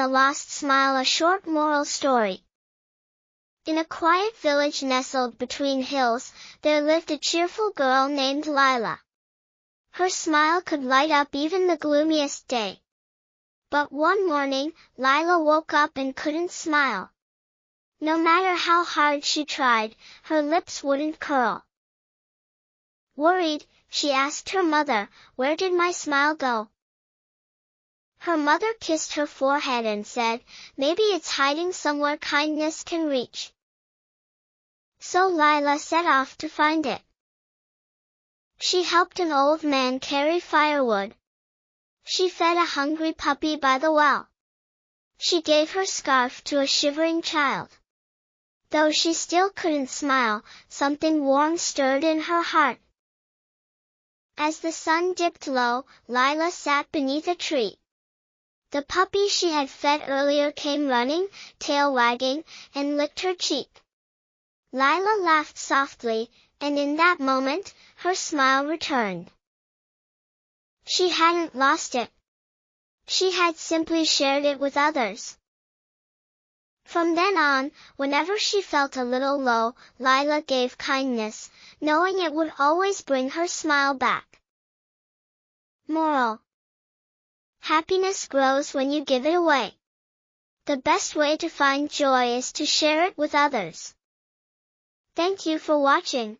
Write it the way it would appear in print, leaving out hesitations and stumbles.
the Lost Smile, a short moral story. In a quiet village nestled between hills, there lived a cheerful girl named Lila. Her smile could light up even the gloomiest day. But one morning, Lila woke up and couldn't smile. No matter how hard she tried, her lips wouldn't curl. Worried, she asked her mother, "Where did my smile go?" Her mother kissed her forehead and said, "Maybe it's hiding somewhere kindness can reach." So Lila set off to find it. She helped an old man carry firewood. She fed a hungry puppy by the well. She gave her scarf to a shivering child. Though she still couldn't smile, something warm stirred in her heart. As the sun dipped low, Lila sat beneath a tree. The puppy she had fed earlier came running, tail wagging, and licked her cheek. Lila laughed softly, and in that moment, her smile returned. She hadn't lost it. She had simply shared it with others. From then on, whenever she felt a little low, Lila gave kindness, knowing it would always bring her smile back. Moral: happiness grows when you give it away. The best way to find joy is to share it with others. Thank you for watching.